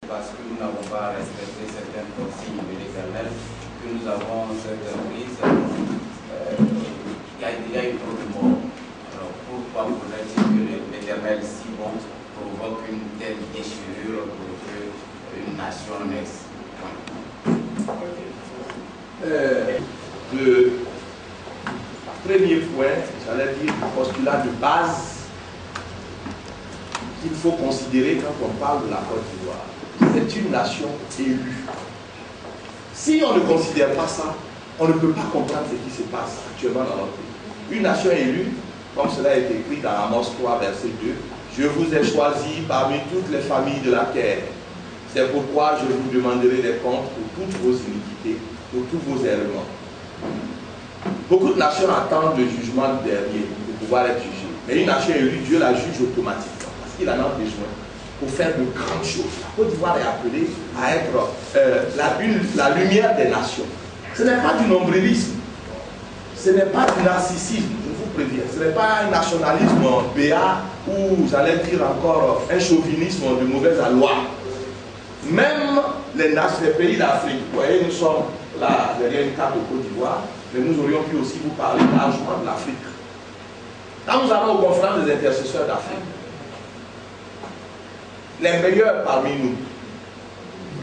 Parce que nous n'avons pas respecté certaines consignes de l'Éternel, que nous avons certaines prises, il y a une trop de mort. Alors pourquoi faudrait-il que l'Éternel si bon provoque une telle déchirure pour qu'une nation naisse? Le premier point, j'allais dire, le postulat de base qu'il faut considérer quand on parle de la Côte d'Ivoire. C'est une nation élue. Si on ne considère pas ça, on ne peut pas comprendre ce qui se passe actuellement dans notre pays. Une nation élue, comme cela est écrit dans Amos 3, verset 2, « Je vous ai choisi parmi toutes les familles de la terre. C'est pourquoi je vous demanderai des comptes pour toutes vos iniquités, pour tous vos errements. » Beaucoup de nations attendent le jugement dernier pour pouvoir être jugées. Mais une nation élue, Dieu la juge automatiquement parce qu'il en a besoin pour faire de grandes choses. La Côte d'Ivoire est appelée à être la lumière des nations. Ce n'est pas du nombrilisme, ce n'est pas du narcissisme, je vous préviens. Ce n'est pas un nationalisme béat ou, j'allais dire encore, un chauvinisme de mauvaise aloi. Même les pays d'Afrique, vous voyez, nous sommes là derrière une carte de Côte d'Ivoire, mais nous aurions pu aussi vous parler largement de l'Afrique. Quand nous allons aux conférences des intercesseurs d'Afrique, les meilleurs parmi nous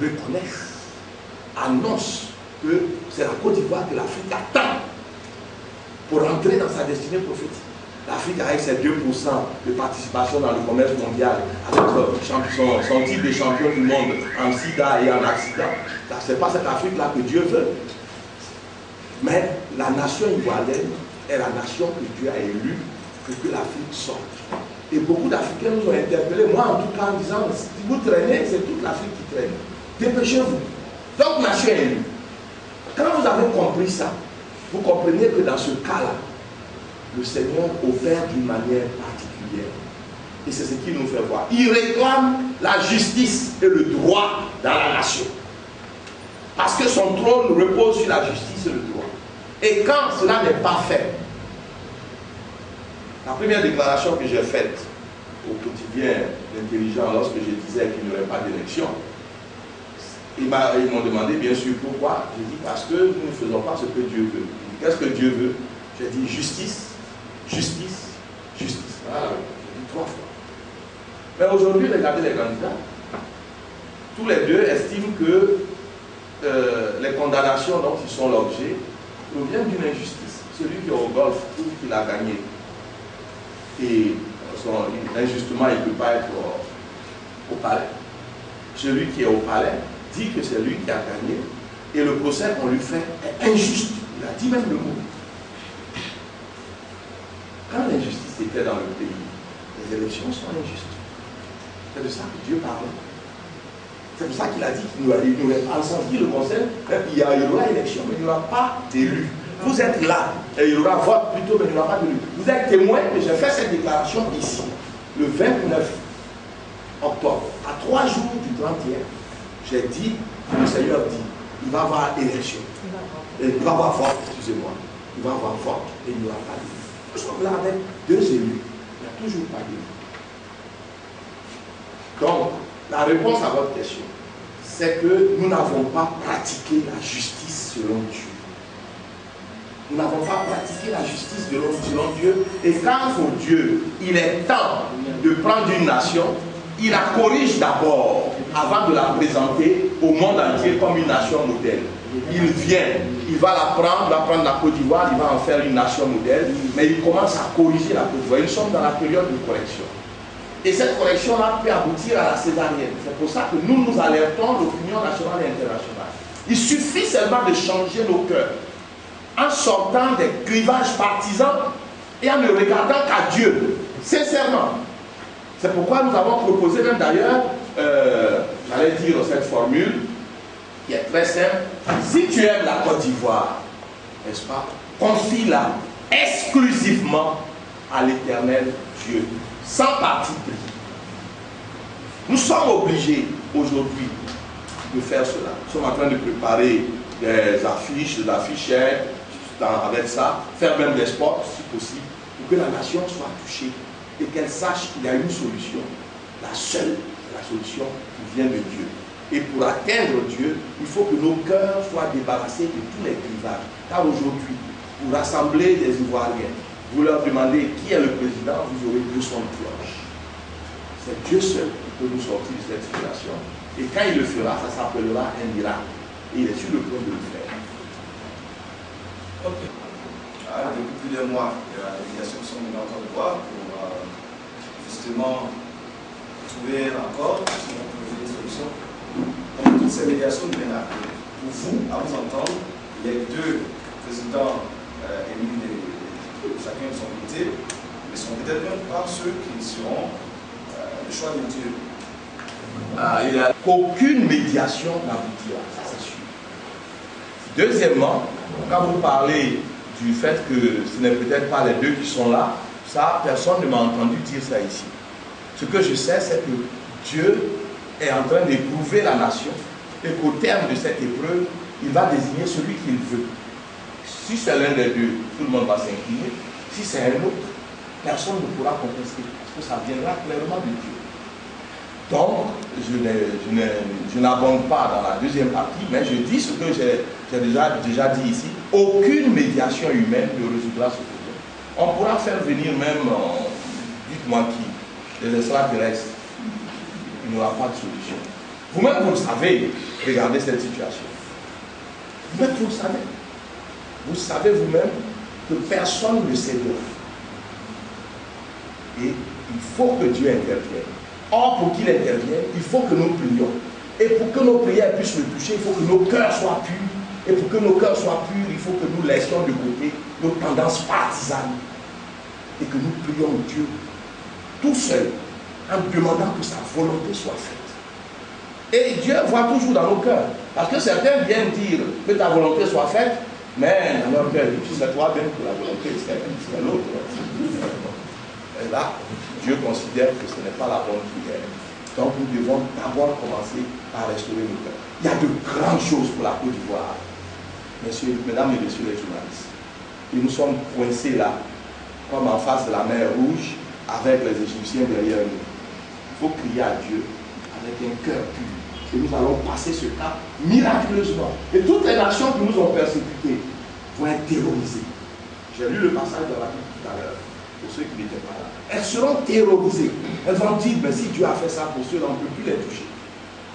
reconnaissent, annoncent que c'est la Côte d'Ivoire que l'Afrique attend pour entrer dans sa destinée prophétique. L'Afrique, avec ses 2% de participation dans le commerce mondial, avec son titre de champion du monde en sida et en accident, ce n'est pas cette Afrique-là que Dieu veut. Mais la nation ivoirienne est la nation que Dieu a élue pour que l'Afrique sorte. Et beaucoup d'Africains nous ont interpellés, moi en tout cas, en disant, si vous traînez, c'est toute l'Afrique qui traîne. Dépêchez-vous. Donc, nation élue. Quand vous avez compris ça, vous comprenez que dans ce cas-là, le Seigneur opère d'une manière particulière. Et c'est ce qu'il nous fait voir. Il réclame la justice et le droit dans la nation. Parce que son trône repose sur la justice et le droit. Et quand cela n'est pas fait, la première déclaration que j'ai faite au quotidien intelligent lorsque je disais qu'il n'y aurait pas d'élection, ils m'ont demandé bien sûr pourquoi. J'ai dit parce que nous ne faisons pas ce que Dieu veut. Qu'est-ce que Dieu veut? J'ai dit justice, justice, justice. Voilà, j'ai dit 3 fois. Mais aujourd'hui, regardez les candidats. Tous les deux estiment que les condamnations dont ils sont l'objet proviennent d'une injustice. Celui qui est au golf trouve qu'il a gagné. Et injustement, il ne peut pas être au palais. Celui qui est au palais dit que c'est lui qui a gagné. Et le procès qu'on lui fait est injuste. Il a dit même le mot. Quand l'injustice était dans le pays, les élections sont injustes. C'est de ça que Dieu parlait. C'est pour ça qu'il a dit qu'il nous aurait pas senti le conseil, il y aura élection, mais il n'y aura pas d'élu. Vous êtes là, et il y aura vote plutôt, mais il n'y aura pas d'élu. Vous êtes témoin que j'ai fait cette déclaration ici, le 29 octobre, à 3 jours du 31. J'ai dit, le Seigneur dit, il va y avoir élection. Il va y avoir vote, excusez-moi. Il va y avoir vote, et il n'y aura pas d'élu. Nous sommes là avec 2 élus, il n'y a toujours pas d'élu. Donc, la réponse à votre question, c'est que nous n'avons pas pratiqué la justice selon Dieu. Nous n'avons pas pratiqué la justice selon Dieu. Et quand pour Dieu, il est temps de prendre une nation, il la corrige d'abord avant de la présenter au monde entier comme une nation modèle. Il vient, il va prendre la Côte d'Ivoire, il va en faire une nation modèle, mais il commence à corriger la Côte d'Ivoire. Nous sommes dans la période de correction. Et cette correction-là peut aboutir à la césarienne. C'est pour ça que nous nous alertons l'opinion nationale et internationale. Il suffit seulement de changer nos cœurs en sortant des clivages partisans et en ne regardant qu'à Dieu, sincèrement. C'est pourquoi nous avons proposé même d'ailleurs, j'allais dire cette formule, qui est très simple. Si tu aimes la Côte d'Ivoire, n'est-ce pas, confie-la exclusivement à l'Éternel Dieu, sans parti pris. Nous sommes obligés aujourd'hui de faire cela. Nous sommes en train de préparer des affiches, des affichettes, avec ça, faire même des sports si possible, pour que la nation soit touchée et qu'elle sache qu'il y a une solution. La seule, la solution qui vient de Dieu. Et pour atteindre Dieu, il faut que nos cœurs soient débarrassés de tous les clivages. Car aujourd'hui, pour rassembler les Ivoiriens, vous leur demandez qui est le président, vous aurez 200 cloches. C'est Dieu seul qui peut nous sortir de cette situation. Et quand il le fera, ça s'appellera un miracle. Et il est sur le point de le faire. Ok. Depuis plus d'un mois, les délégations sont venues encore de voir pour justement trouver un accord, pour trouver une solution. Donc toutes ces médiations nous mènent à pour vous, à vous entendre, les deux présidents élus de chacun de son côté, ne sont peut-être même pas ceux qui seront le choix de Dieu. Il n'y a aucune médiation n'aboutira, ça c'est sûr. Deuxièmement, quand vous parlez du fait que ce n'est peut-être pas les deux qui sont là, ça, personne ne m'a entendu dire ça ici. Ce que je sais, c'est que Dieu est en train d'éprouver la nation et qu'au terme de cette épreuve, il va désigner celui qu'il veut. Si c'est l'un des deux, tout le monde va s'incliner. Si c'est un autre, personne ne pourra contester parce que ça viendra clairement de Dieu. Donc, je n'abonde pas dans la deuxième partie, mais je dis ce que j'ai déjà dit ici. Aucune médiation humaine ne résoudra ce problème. On pourra faire venir même, dites-moi qui, des extraterrestres. Il n'y aura pas de solution. Vous-même, vous le savez, regardez cette situation. Vous-même, vous le savez. Vous savez vous-même que personne ne s'aidera. Et il faut que Dieu intervienne. Or, pour qu'il intervienne, il faut que nous prions. Et pour que nos prières puissent le toucher, il faut que nos cœurs soient purs. Et pour que nos cœurs soient purs, il faut que nous laissions de côté nos tendances partisanes. Et que nous prions Dieu tout seul, en demandant que sa volonté soit faite. Et Dieu voit toujours dans nos cœurs. Parce que certains viennent dire que ta volonté soit faite, mais dans leur cœur, c'est toi-même que la volonté, c'est l'autre. Et là, Dieu considère que ce n'est pas la bonne prière. Donc nous devons d'abord commencer à restaurer nos cœurs. Il y a de grandes choses pour la Côte d'Ivoire. Mesdames et messieurs les journalistes. Et nous sommes coincés là, comme en face de la mer Rouge, avec les Égyptiens derrière nous. Il faut crier à Dieu avec un cœur pur. Et nous allons passer ce cap miraculeusement. Et toutes les nations qui nous ont persécutés vont être terrorisées. J'ai lu le passage de la Bible tout à l'heure, pour ceux qui n'étaient pas là. Elles seront terrorisées. Elles vont dire, mais si Dieu a fait ça pour ceux-là, on ne peut plus les toucher.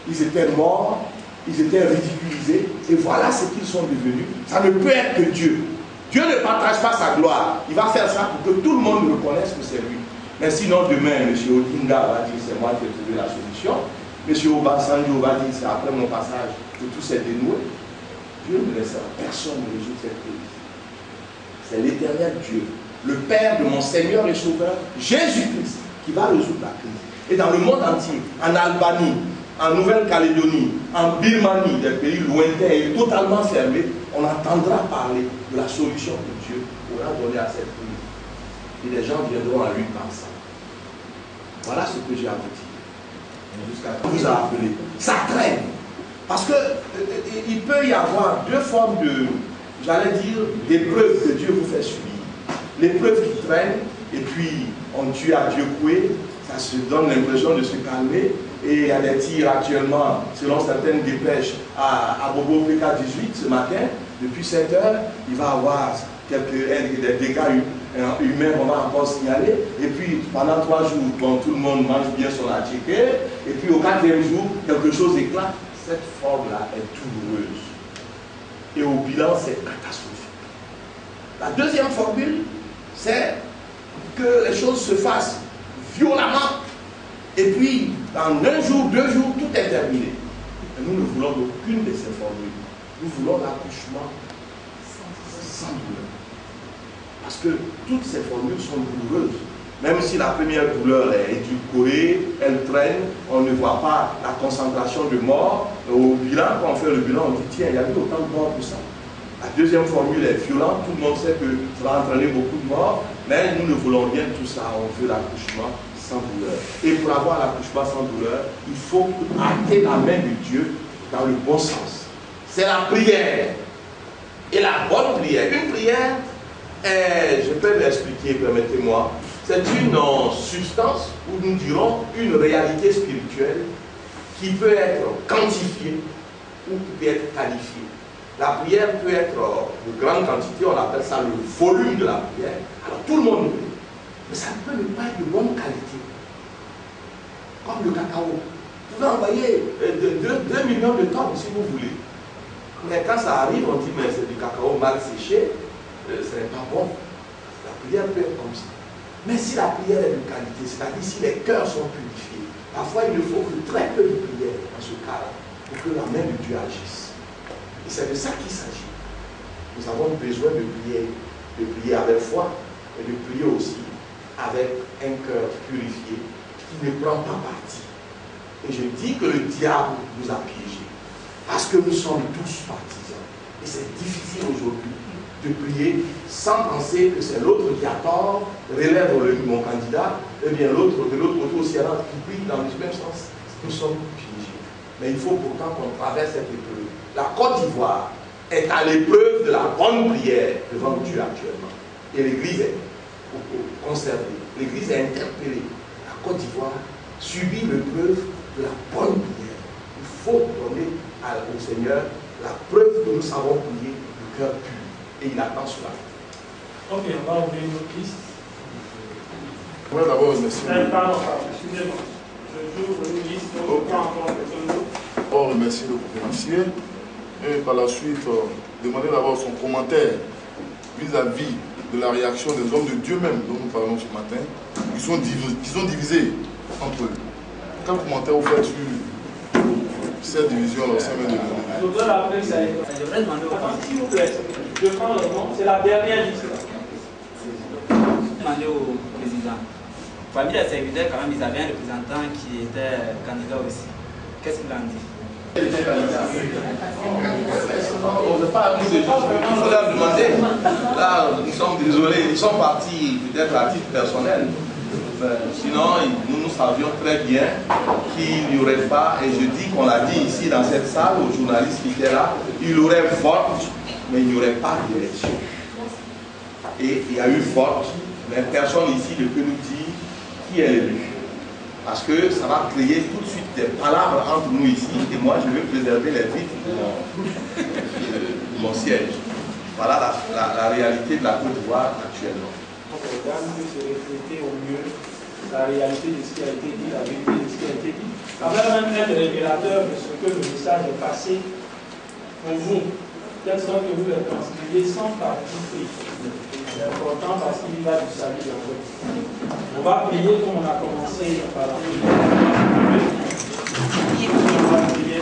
Ils étaient morts, ils étaient ridiculisés, et voilà ce qu'ils sont devenus. Ça ne peut être que Dieu. Dieu ne partage pas sa gloire. Il va faire ça pour que tout le monde reconnaisse que c'est lui. Mais sinon, demain, M. Odinga va dire, c'est moi qui ai trouvé la solution. M. Obasanjo va dire, c'est après mon passage que tout s'est dénoué. Dieu ne laissera personne résoudre cette crise. C'est l'éternel Dieu, le Père de mon Seigneur et Sauveur, Jésus-Christ, qui va résoudre la crise. Et dans le monde entier, en Albanie, en Nouvelle-Calédonie, en Birmanie, des pays lointains et totalement fermés, on entendra parler de la solution que Dieu aura donnée à cette crise. Et les gens viendront à lui par ça. Voilà ce que j'ai à vous dire. On vous a appelé. Ça traîne. Parce qu'il peut y avoir deux formes de, j'allais dire, d'épreuves que Dieu vous fait subir. L'épreuve qui traîne, et puis on tue à Dieu coué, ça se donne l'impression de se calmer. Et il y a des tirs actuellement, selon certaines dépêches, à Bobo PK18 ce matin, depuis 7 heures, il va y avoir des dégâts humains, on va encore signaler. Et puis pendant 3 jours, bon, tout le monde mange bien son attiqué. Et puis au 4e jour, quelque chose éclate. Cette forme-là est douloureuse. Et au bilan, c'est catastrophique. La deuxième formule, c'est que les choses se fassent violemment. Et puis, en 1 jour, 2 jours, tout est terminé. Et nous ne voulons aucune de ces formules. Nous voulons l'accouchement sans douleur. Parce que toutes ces formules sont douloureuses. Même si la première douleur est édulcorée, elle traîne, on ne voit pas la concentration de morts. Au bilan, quand on fait le bilan, on dit tiens, il y a eu autant de morts que ça. La deuxième formule est violente, tout le monde sait que ça va entraîner beaucoup de morts, mais nous ne voulons rien de tout ça, on veut l'accouchement sans douleur. Et pour avoir l'accouchement sans douleur, il faut acter la main de Dieu dans le bon sens. C'est la prière. Et la bonne prière. Une prière, je peux l'expliquer, permettez-moi. C'est une substance, ou nous dirons une réalité spirituelle qui peut être quantifiée ou qui peut être qualifiée. La prière peut être de grande quantité, on appelle ça le volume de la prière. Alors tout le monde prie, mais ça peut ne pas être de bonne qualité. Comme le cacao. Vous pouvez envoyer 2 millions de tonnes si vous voulez. Mais quand ça arrive, on dit mais c'est du cacao mal séché, ce n'est pas bon. La prière peut être comme ça. Mais si la prière est de qualité, c'est-à-dire si les cœurs sont purifiés, parfois il ne faut que très peu de prière dans ce cas-là pour que la main de Dieu agisse. Et c'est de ça qu'il s'agit. Nous avons besoin de prier avec foi et de prier aussi avec un cœur purifié qui ne prend pas parti. Et je dis que le diable nous a piégés parce que nous sommes tous partisans. Et c'est difficile aujourd'hui de prier sans penser que c'est l'autre qui a tort, relève mon candidat, et bien l'autre de l'autre côté aussi qui prie dans le même sens. Nous sommes piégés. Mais il faut pourtant qu'on traverse cette épreuve. La Côte d'Ivoire est à l'épreuve de la bonne prière devant Dieu actuellement. Et l'Église est conservée. L'Église est interpellée. La Côte d'Ivoire subit l'épreuve de la bonne prière. Il faut donner au Seigneur la preuve que nous savons prier du cœur pur. Et il attend cela. Ok, on va ouvrir une autre liste. Je voudrais d'abord remercier. Pardon, excusez-moi. Je joue une liste, donc je prends encore quelqu'un d'autre. D'abord remercier le conférencier et par la suite demander d'abord son commentaire vis-à-vis de la réaction des hommes de Dieu même dont nous parlons ce matin, qui sont divisés entre eux. Quel commentaire vous faites sur cette division au sein de Dieu? Je voudrais rappeler que ça a été. Je voudrais demander au s'il vous plaît, je prends le nom, c'est la dernière liste. Demander au président. Parmi les serviteurs, quand même, ils avaient un représentant qui était candidat aussi. Qu'est-ce qu'il en dit? On ne veut pas à nous de juger. Il faut leur demander. Là, nous sommes désolés. Ils sont partis peut-être à titre personnel. Sinon, nous savions très bien qu'il n'y aurait pas, et je dis qu'on l'a dit ici dans cette salle, aux journalistes qui étaient là, il y aurait vote, mais il n'y aurait pas d'élection. Et il y a eu vote, mais personne ici ne peut nous dire qui est l'élu. Parce que ça va créer tout de suite des palabres entre nous ici, et moi je veux préserver les vitres de mon siège. Voilà la réalité de la Côte d'Ivoire actuellement. Regarde que se refléter au mieux la réalité de ce qui a été dit, la vérité de ce qui a été dit. Avec même être révélateur de ce que le message est passé pour vous, telle sorte que vous le transcrivez sans parti pris. C'est important parce qu'il y va du salut en fait. On va prier comme on a commencé par la prière. On va prier